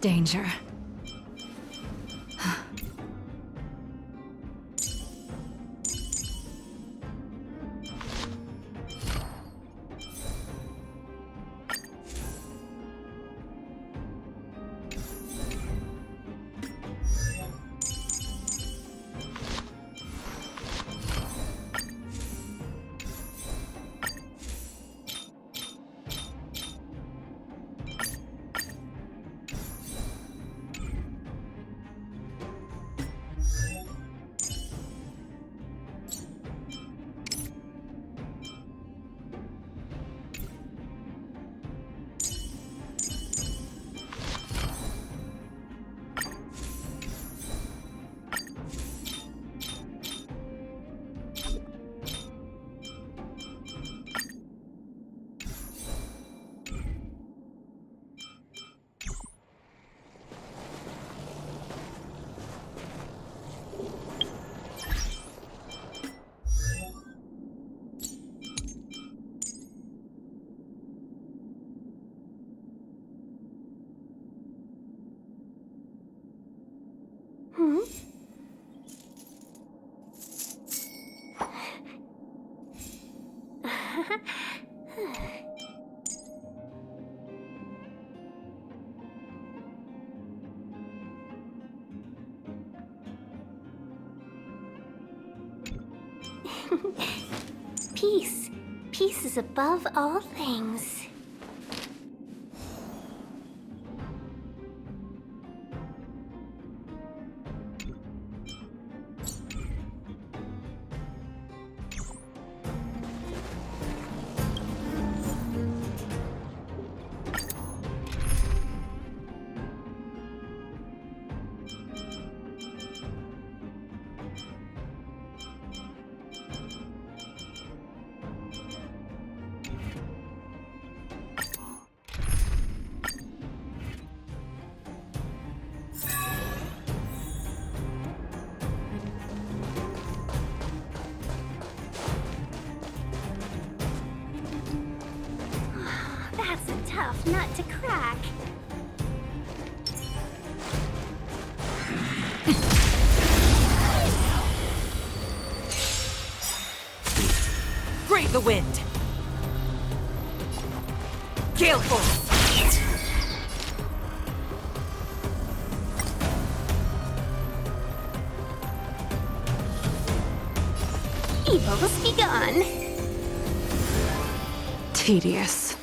danger. Peace. Peace is above all things. That's a tough nut to crack. Brave the wind! Gale force! Evils be gone. Tedious.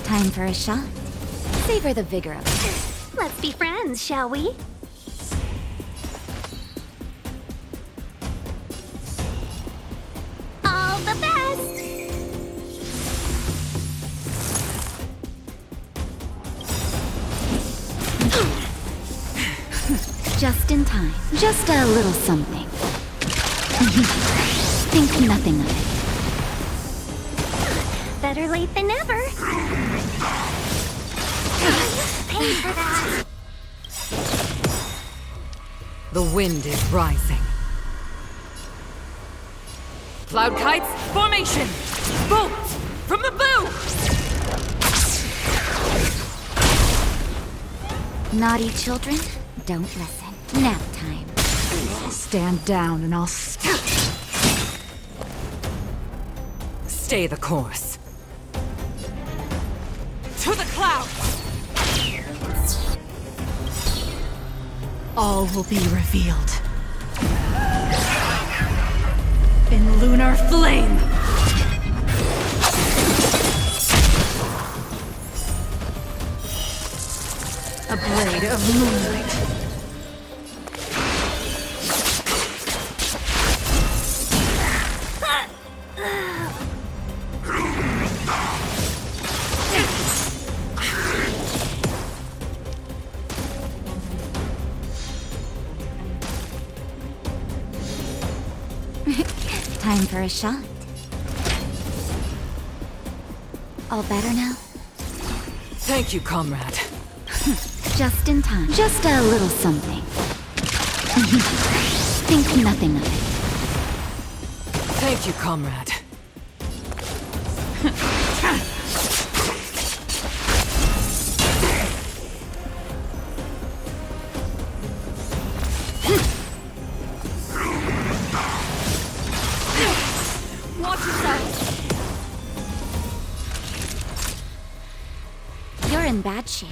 Time for a shot. Savor the vigor of it. Let's be friends, shall we? All the best! Just in time. Just a little something. Think nothing of it. Better late than never. Pay for that. The wind is rising. Cloud kites, formation! Bolt! From the bow! Naughty children, don't listen. Nap time. Stand down and I'll Stay the course. To the clouds! all will be revealed. In lunar flame! A blade of moonlight. Time for a shot. All better now? Thank you, comrade. Just in time. Just a little something. Think nothing of it. Thank you, comrade. Watch yourself. You're in bad shape.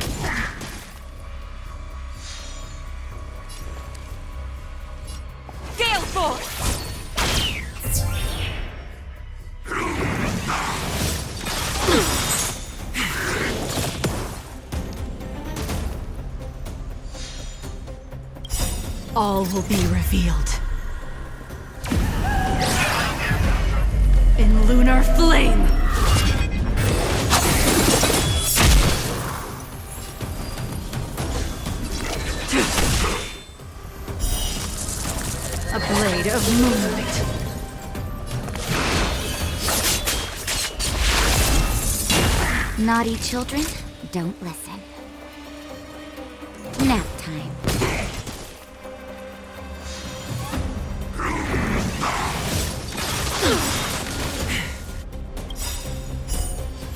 Gale Force! All will be revealed. In lunar flame! A blade of moonlight. Naughty children, don't listen. Nap time.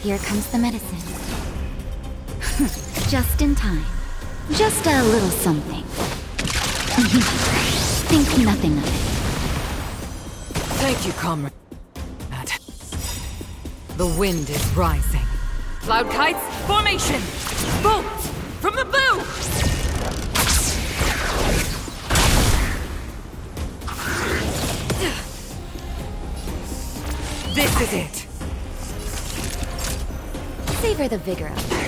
Here comes the medicine. Just in time. Just a little something. Think nothing of it. Thank you, comrade. The wind is rising. Cloud kites, formation! Bolts! From the bow! This is it! Savor the vigor of it.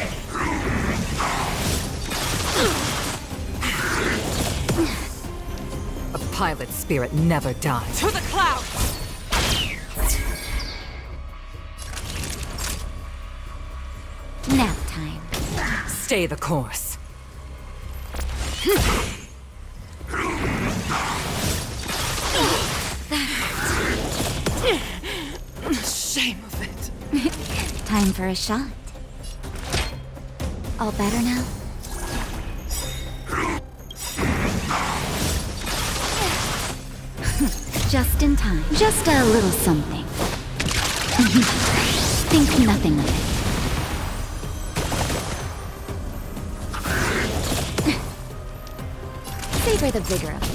A pilot's spirit never dies. To the clouds! Nap time. Stay the course. Shame of it. Time for a shot. All better now? Just in time. Just a little something. Think nothing of it. Savor the vigor of it.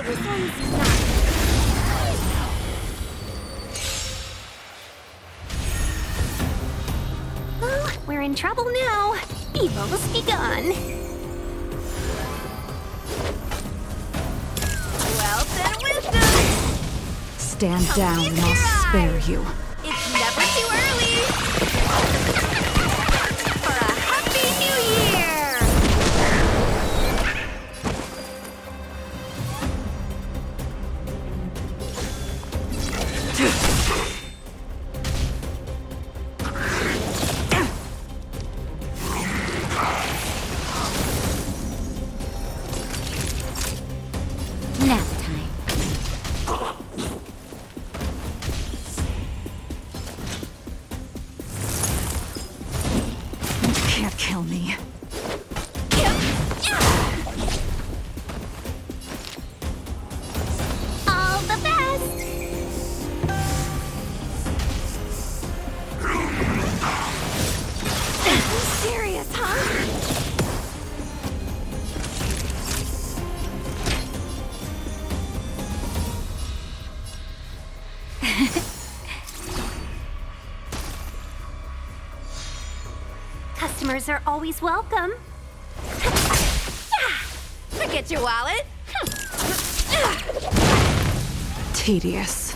this one's not. Well, we're in trouble now. Evil's begun. Wealth and wisdom. Stand down and I'll spare you. It's never too early for a happy new year. Nap time. You can't kill me. All the best. You serious, huh? Customers are always welcome. Forget your wallet. Tedious.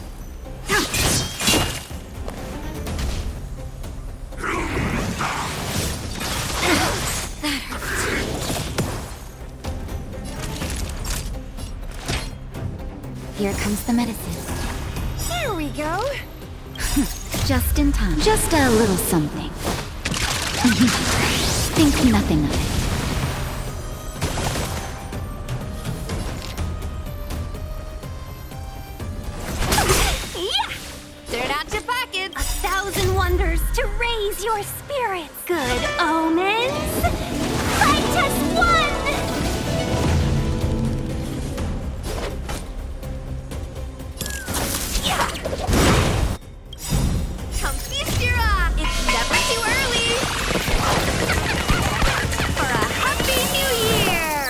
Here comes the medicine. There we go. Just in time. Just a little something. Think nothing of it. Yeah! Turn out your pockets. 1,000 wonders to raise your spirits. Good omens. Fight test 1! Yeah! Come feast your eye. It's never too early for a happy new year.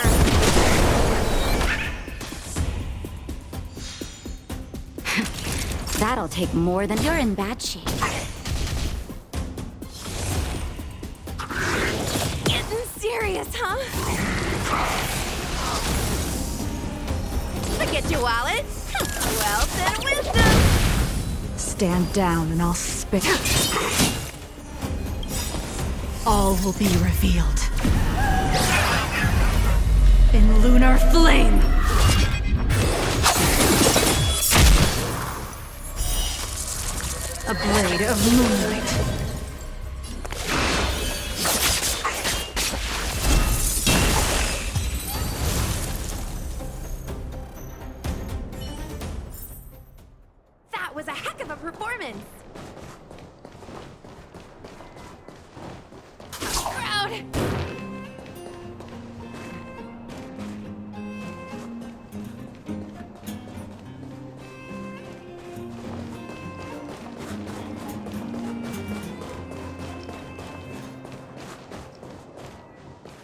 That'll take more than you're in bad shape. Getting serious, huh? Forget your wallet. Wealth and wisdom. Stand down and I'll spit. All will be revealed. In lunar flame! A blade of moonlight. That was a heck of a performance. Crowd.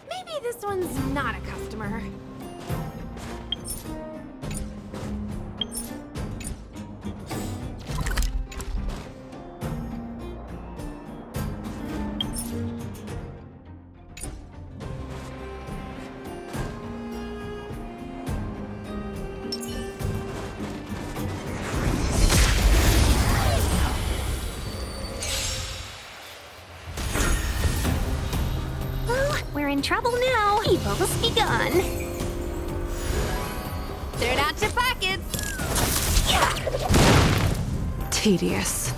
Maybe this one's not a customer. Well, we're in trouble now. Evil's begun. Turn out your pockets. Yeah. Tedious.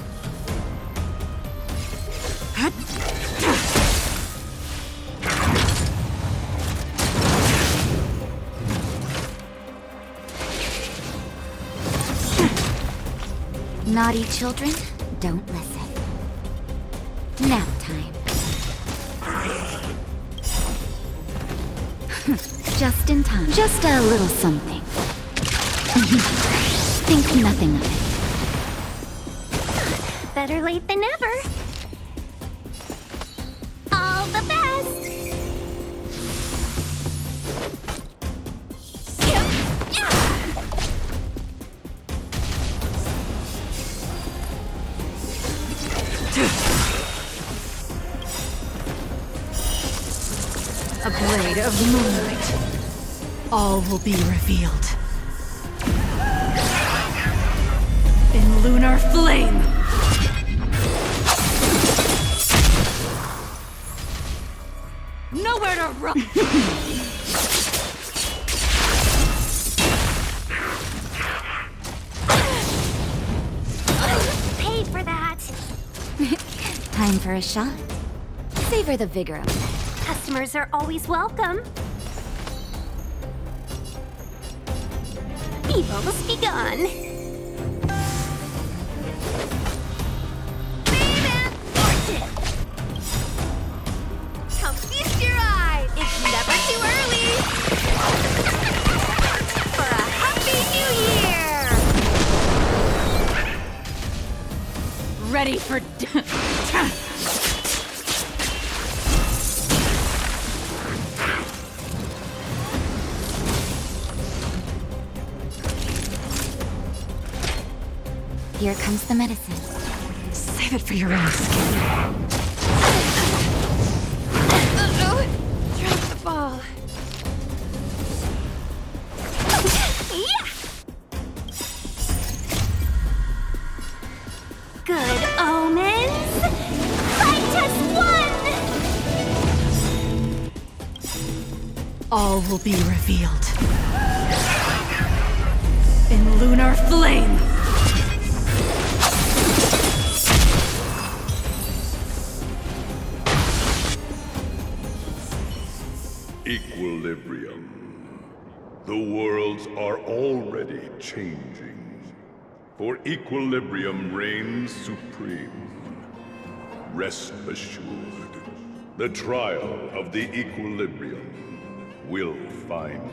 Naughty children, don't listen. Nap time. Just in time. Just a little something. Think nothing of it. Better late than never. All the best. Yeah. of moonlight. All will be revealed. In lunar flame! Nowhere to run! Paid for that. Time for a shot. Savor the vigor of it. Customers are always welcome. Evils begun. Come feast your eyes! It's never too early! For a happy new year! Ready for... Here comes the medicine. Save it for your own skin. Uh-oh! Drop the ball. Yeah! Good omens! Fight us one! All will be revealed. In lunar flame! Equilibrium. The worlds are already changing, for equilibrium reigns supreme. Rest assured, the trial of the equilibrium will find you.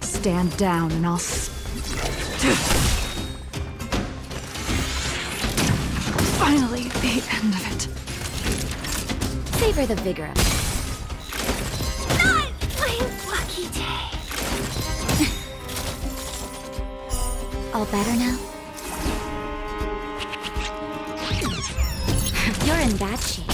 Stand down and I'll finally the end of it. Savor the vigor of it. Not my lucky day. All better now? You're in bad shape.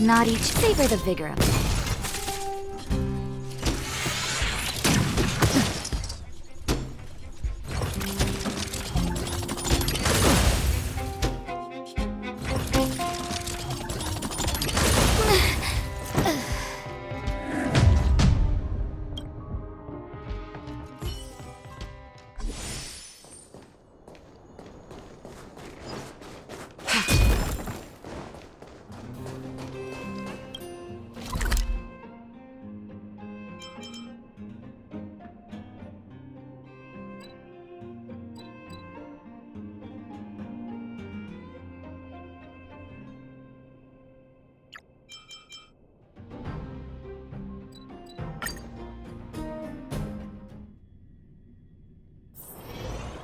Not each. Savor the vigor of it.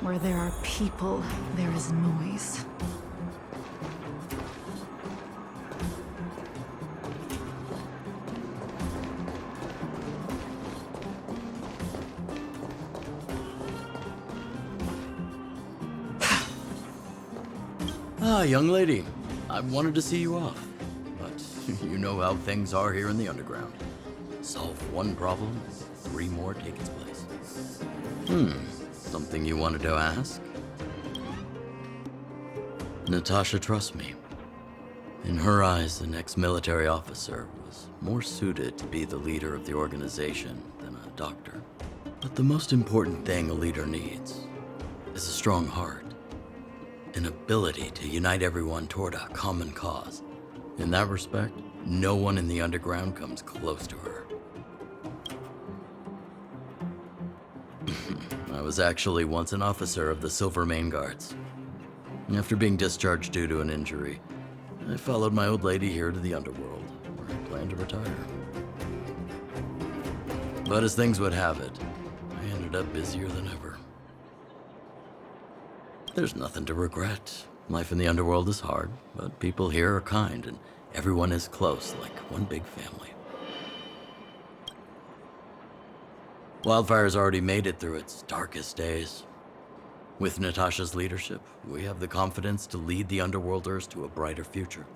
Where there are people, there is noise. Ah, young lady. I wanted to see you off. But you know how things are here in the underground. Solve one problem, 3 more take its place. Something you wanted to ask? Natasha trusts me. In her eyes, an ex-military officer was more suited to be the leader of the organization than a doctor. But the most important thing a leader needs is a strong heart. An ability to unite everyone toward a common cause. In that respect, no one in the underground comes close to her. I was actually once an officer of the Silver Main Guards. After being discharged due to an injury, I followed my old lady here to the underworld, where I plan to retire. But as things would have it, I ended up busier than ever. There's nothing to regret. Life in the underworld is hard, but people here are kind, and everyone is close, like one big family. Wildfire's already made it through its darkest days. With Natasha's leadership, we have the confidence to lead the Underworlders to a brighter future.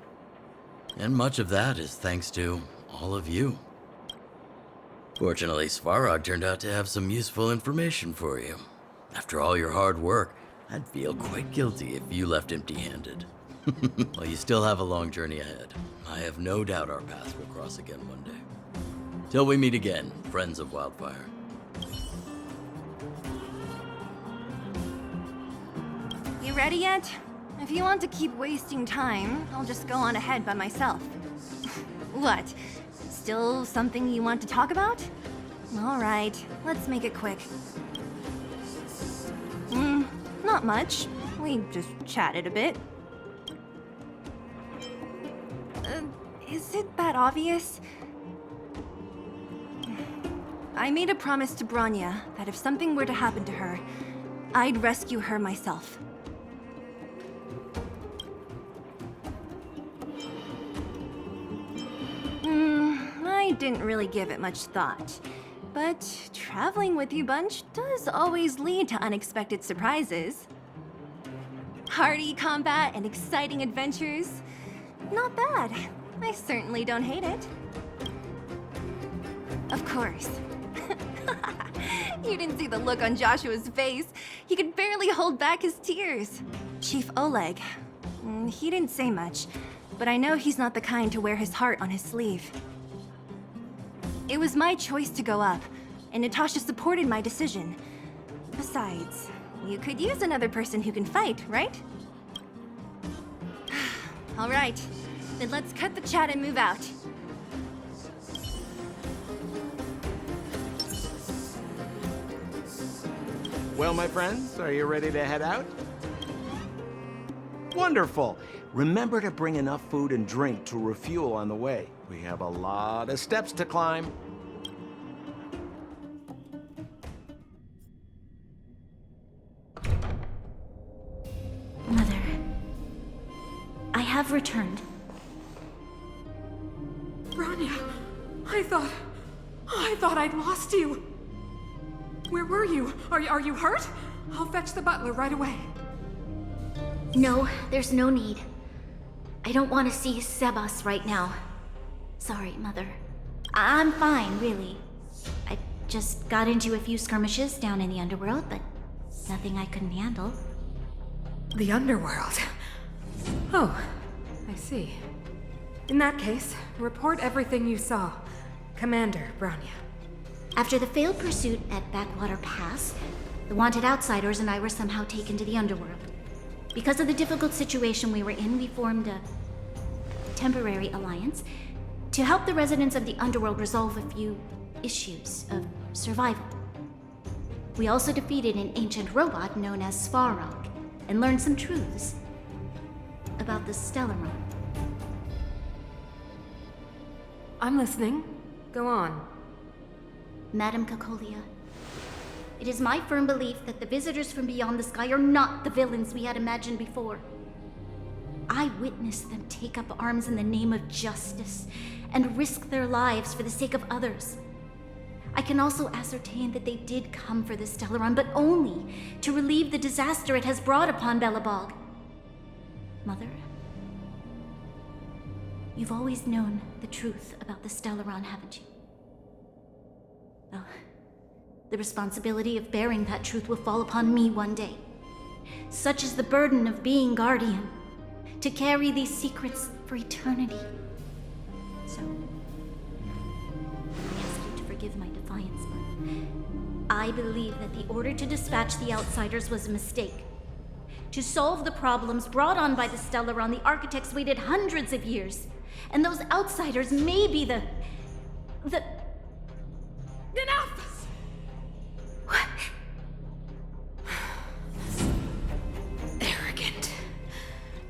And much of that is thanks to all of you. Fortunately, Svarog turned out to have some useful information for you. After all your hard work, I'd feel quite guilty if you left empty-handed. While you still have a long journey ahead, I have no doubt our paths will cross again one day. Till we meet again, friends of Wildfire. You ready yet? If you want to keep wasting time, I'll just go on ahead by myself. What? Still something you want to talk about? Alright, let's make it quick. Not much. We just chatted a bit. Is it that obvious? I made a promise to Branya that if something were to happen to her, I'd rescue her myself. I didn't really give it much thought. But traveling with you bunch does always lead to unexpected surprises. Hearty combat and exciting adventures. Not bad. I certainly don't hate it. Of course. You didn't see the look on Joshua's face. He could barely hold back his tears. Chief Oleg. He didn't say much, but I know he's not the kind to wear his heart on his sleeve. It was my choice to go up, and Natasha supported my decision. Besides, you could use another person who can fight, right? All right, then let's cut the chat and move out. Well, my friends, are you ready to head out? Wonderful! Remember to bring enough food and drink to refuel on the way. We have a lot of steps to climb. Mother, I have returned. Rania, I thought I'd lost you. Where were you? Are you hurt? I'll fetch the butler right away. No, there's no need. I don't want to see Sebas right now. Sorry, Mother. I'm fine, really. I just got into a few skirmishes down in the underworld, but nothing I couldn't handle. The underworld. Oh, I see. In that case, report everything you saw. Commander Bronya. After the failed pursuit at Backwater Pass, the wanted outsiders and I were somehow taken to the underworld. Because of the difficult situation we were in, we formed a temporary alliance to help the residents of the underworld resolve a few issues of survival. We also defeated an ancient robot known as Svarog and learned some truths about the Stellaron. I'm listening. Go on. Madam Cacolia, it is my firm belief that the visitors from beyond the sky are not the villains we had imagined before. I witnessed them take up arms in the name of justice and risk their lives for the sake of others. I can also ascertain that they did come for the Stellaron, but only to relieve the disaster it has brought upon Belobog. Mother, you've always known the truth about the Stellaron, haven't you? Well, the responsibility of bearing that truth will fall upon me one day. Such is the burden of being Guardian, to carry these secrets for eternity. So, I ask you to forgive my defiance, but I believe that the order to dispatch the outsiders was a mistake. To solve the problems brought on by the Stellaron, the architects waited hundreds of years. And those outsiders may be the... Enough! What? Arrogant.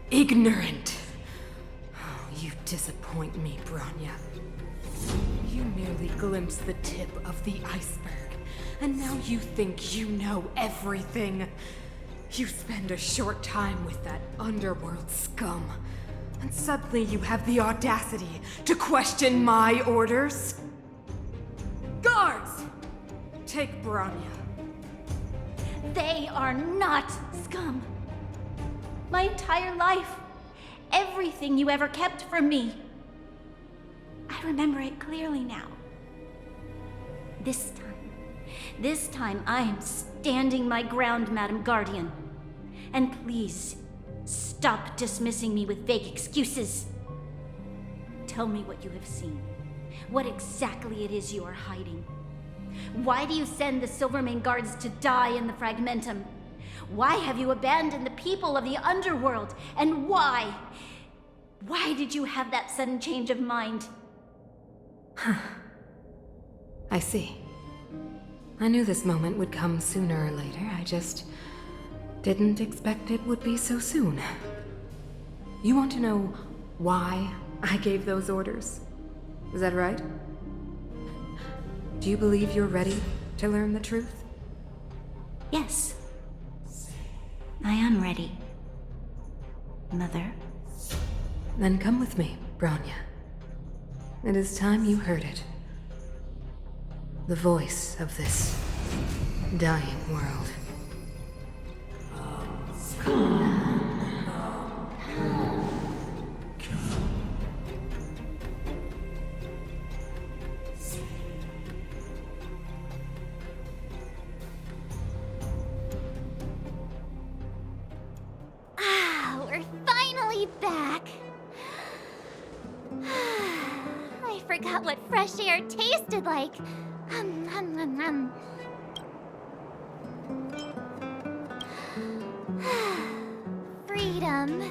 Ignorant. Oh, you disappoint me, Bronya. You merely glimpsed the tip of the iceberg, and now you think you know everything. You spend a short time with that underworld scum, and suddenly you have the audacity to question my orders? Guards! Take Bronya. They are not scum. My entire life, everything you ever kept from me. I remember it clearly now. This time I am standing my ground, Madam Guardian. And please, stop dismissing me with vague excuses. Tell me what you have seen. What exactly it is you are hiding. Why do you send the Silvermane guards to die in the Fragmentum? Why have you abandoned the people of the underworld? And why? Why did you have that sudden change of mind? I see. I knew this moment would come sooner or later. I just didn't expect it would be so soon. You want to know why I gave those orders? Is that right? Do you believe you're ready to learn the truth? Yes. I am ready. Mother. Then come with me, Bronya. It is time you heard it. The voice of this dying world. We're finally back. I forgot what fresh air tasted like. Freedom.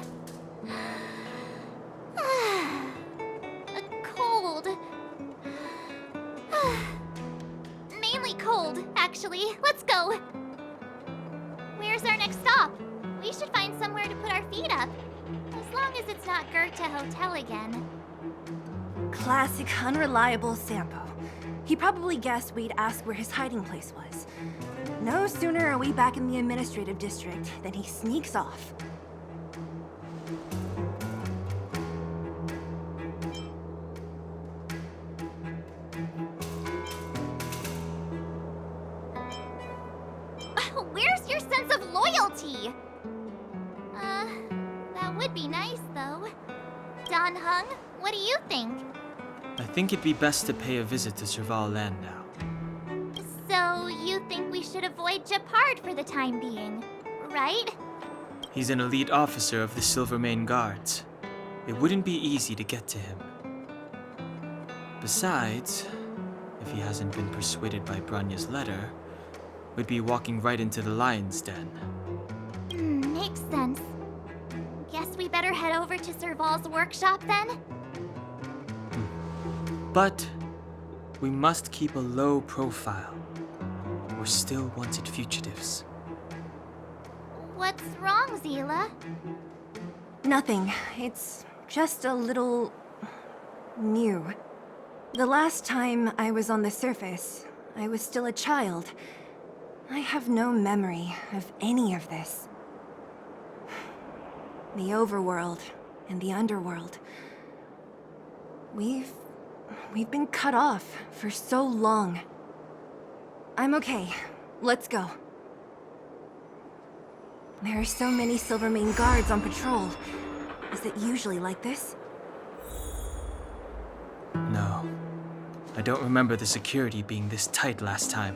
A cold. Mainly cold, actually. Let's go. Where's our next stop? We should find somewhere to put our feet up. As long as it's not Goethe Hotel again. Classic unreliable Sampo. He probably guessed we'd ask where his hiding place was. No sooner are we back in the administrative district than he sneaks off. Where's your sense of loyalty? That would be nice, though. Don Hung, what do you think? think it'd be best to pay a visit to Serval Land now. So, you think we should avoid Japard for the time being, right? He's an elite officer of the Silvermane Guards. It wouldn't be easy to get to him. Besides, if he hasn't been persuaded by Branya's letter, we'd be walking right into the lion's den. Makes sense. Guess we better head over to Serval's workshop then? But we must keep a low profile. We're still wanted fugitives. What's wrong, Zila? Nothing. It's just a little... new. The last time I was on the surface, I was still a child. I have no memory of any of this. The overworld and the underworld. We've been cut off for so long. I'm okay. Let's go. There are so many Silvermane guards on patrol. Is it usually like this? No. I don't remember the security being this tight last time.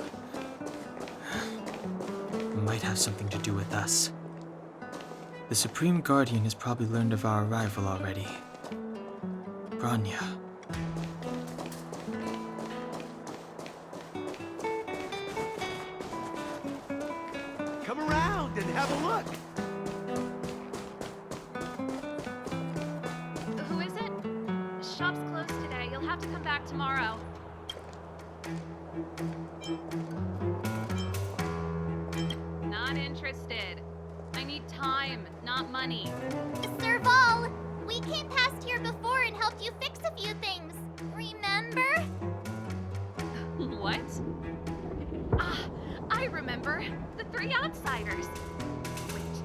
It might have something to do with us. The Supreme Guardian has probably learned of our arrival already. Branya. Come around and have a look. Who is it? The shop's closed today. You'll have to come back tomorrow. Not interested. I need time, not money. Serval! We came past here before and helped you fix a few things. Remember? What? Ah, I remember. The three outsiders. Wait,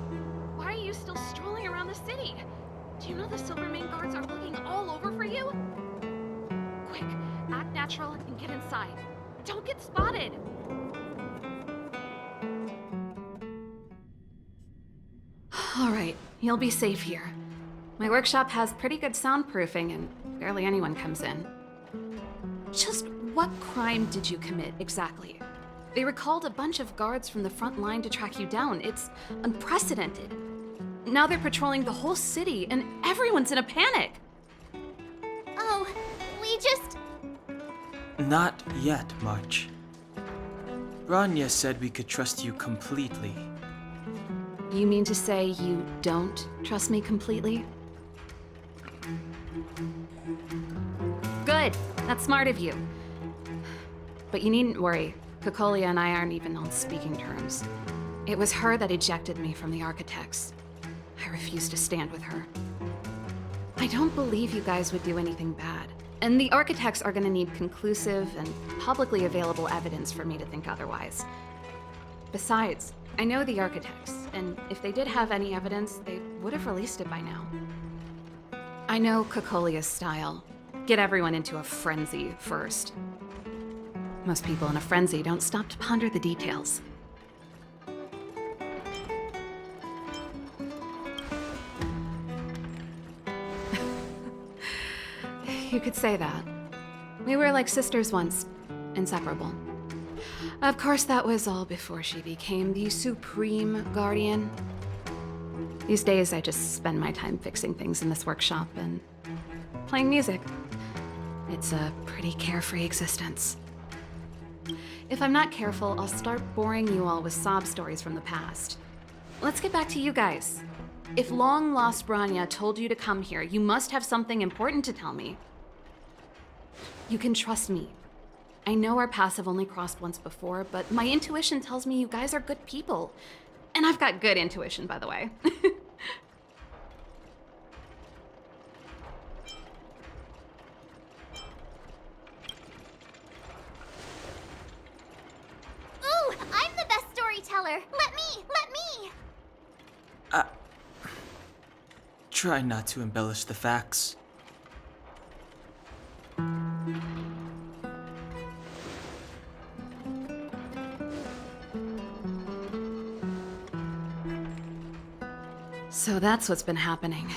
why are you still strolling around the city? Do you know the Silvermane guards are looking all over for you? Quick, act natural and get inside. Don't get spotted. All right, you'll be safe here. My workshop has pretty good soundproofing and barely anyone comes in. Just what crime did you commit exactly? They recalled a bunch of guards from the front line to track you down. It's unprecedented. Now they're patrolling the whole city and everyone's in a panic. Oh, we just... Not yet, March. Branya said we could trust you completely. You mean to say you don't trust me completely? Good. That's smart of you. But you needn't worry. Kokolia and I aren't even on speaking terms. It was her that ejected me from the Architects. I refused to stand with her. I don't believe you guys would do anything bad. And the Architects are gonna need conclusive and publicly available evidence for me to think otherwise. Besides, I know the Architects, and if they did have any evidence, they would have released it by now. I know Kokolia's style. Get everyone into a frenzy first. Most people in a frenzy don't stop to ponder the details. You could say that. We were like sisters once, inseparable. Of course, that was all before she became the Supreme Guardian. These days, I just spend my time fixing things in this workshop and playing music. It's a pretty carefree existence. If I'm not careful, I'll start boring you all with sob stories from the past. Let's get back to you guys. If long-lost Branya told you to come here, you must have something important to tell me. You can trust me. I know our paths have only crossed once before, but my intuition tells me you guys are good people. And I've got good intuition, by the way. Ooh, I'm the best storyteller. Let me. Try not to embellish the facts. So that's what's been happening.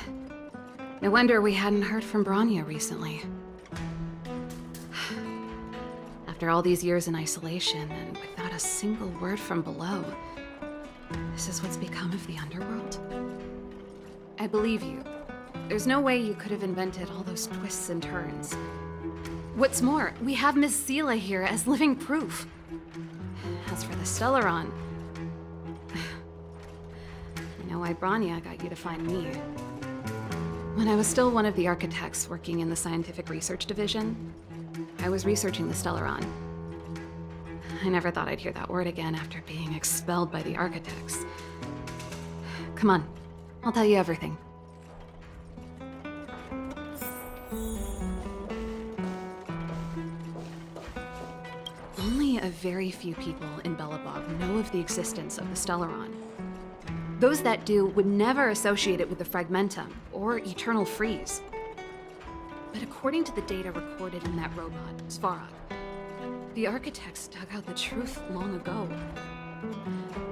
No wonder we hadn't heard from Branya recently. After all these years in isolation and without a single word from below, this is what's become of the underworld? I believe you. There's no way you could have invented all those twists and turns. What's more, we have Miss Seela here as living proof. As for the Stellaron, I know why Branya got you to find me. When I was still one of the architects working in the scientific research division, I was researching the Stellaron. I never thought I'd hear that word again after being expelled by the architects. Come on, I'll tell you everything. Only a very few people in Belobog know of the existence of the Stellaron. Those that do would never associate it with the Fragmentum or Eternal Freeze. But according to the data recorded in that robot, Svarog, the architects dug out the truth long ago.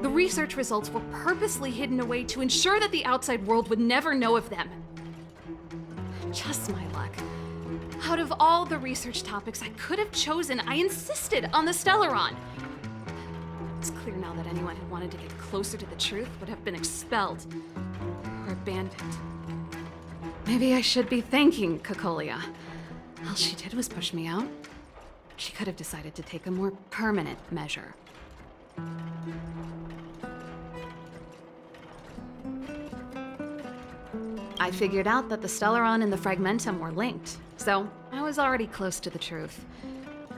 The research results were purposely hidden away to ensure that the outside world would never know of them. Just my luck. Out of all the research topics I could have chosen, I insisted on the Stellaron. It's clear now that anyone who wanted to get closer to the truth would have been expelled or abandoned. Maybe I should be thanking Cocolia. All she did was push me out. She could have decided to take a more permanent measure. I figured out that the Stellaron and the Fragmentum were linked, so I was already close to the truth.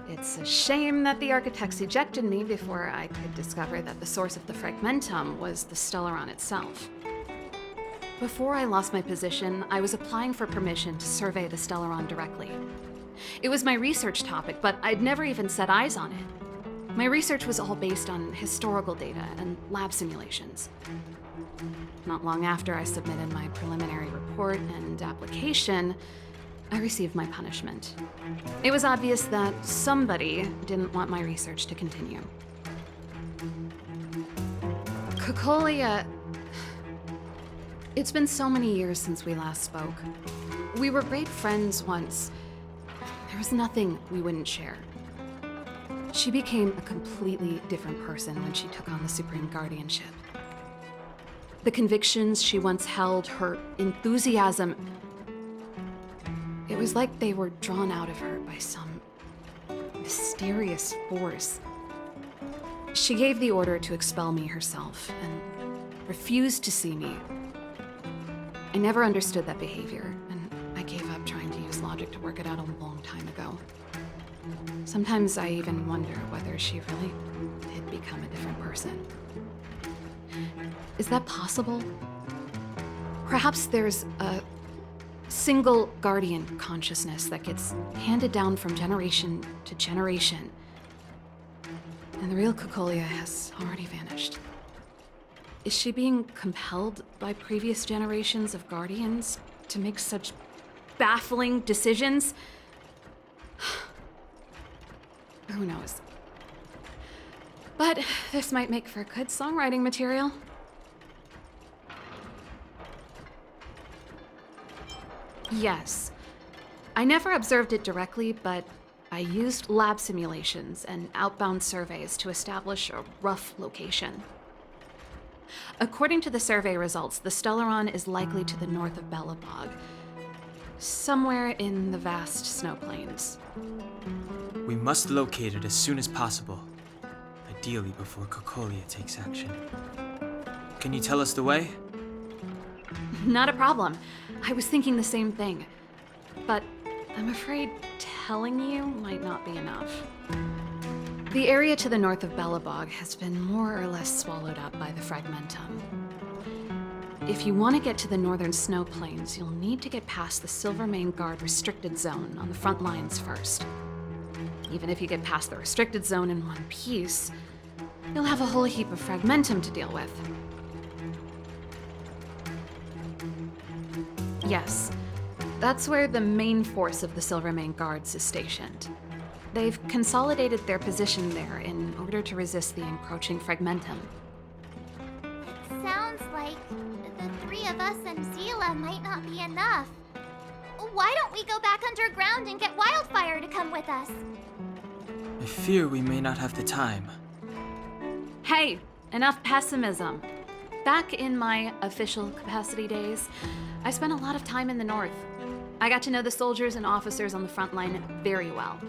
It's a shame that the architects ejected me before I could discover that the source of the Fragmentum was the Stellaron itself. Before I lost my position, I was applying for permission to survey the Stellaron directly. It was my research topic, but I'd never even set eyes on it. My research was all based on historical data and lab simulations. Not long after I submitted my preliminary report and application, I received my punishment. It was obvious that somebody didn't want my research to continue. Cocolia... It's been so many years since we last spoke. We were great friends once. There was nothing we wouldn't share. She became a completely different person when she took on the Supreme Guardianship. The convictions she once held, her enthusiasm, it was like they were drawn out of her by some mysterious force. She gave the order to expel me herself and refused to see me. I never understood that behavior, and I gave up trying to use logic to work it out a long time ago. Sometimes I even wonder whether she really did become a different person. Is that possible? Perhaps there's a single guardian consciousness that gets handed down from generation to generation, and the real Cocolia has already vanished. Is she being compelled by previous generations of guardians to make such baffling decisions? Who knows? But this might make for good songwriting material. Yes. I never observed it directly, but I used lab simulations and outbound surveys to establish a rough location. According to the survey results, the Stellaron is likely to the north of Belobog, somewhere in the vast snow plains. We must locate it as soon as possible, ideally before Cocolia takes action. Can you tell us the way? Not a problem. I was thinking the same thing. But I'm afraid telling you might not be enough. The area to the north of Belobog has been more or less swallowed up by the Fragmentum. If you want to get to the northern snow plains, you'll need to get past the Silvermane Guard restricted zone on the front lines first. Even if you get past the restricted zone in one piece, you'll have a whole heap of Fragmentum to deal with. Yes, that's where the main force of the Silvermane Guards is stationed. They've consolidated their position there in order to resist the encroaching Fragmentum. It sounds like the three of us and Seela might not be enough. Why don't we go back underground and get Wildfire to come with us? I fear we may not have the time. Hey, enough pessimism. Back in my official capacity days, I spent a lot of time in the north. I got to know the soldiers and officers on the front line very well.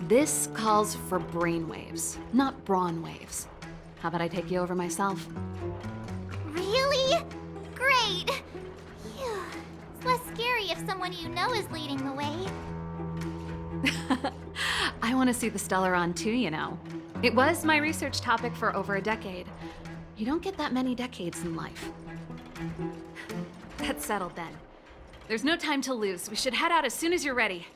This calls for brainwaves, not brawn waves. How about I take you over myself? Really? Great! Phew. It's less scary if someone you know is leading the way. I want to see the Stellaron too, you know. It was my research topic for over a decade. You don't get that many decades in life. That's settled then. There's no time to lose. We should head out as soon as you're ready.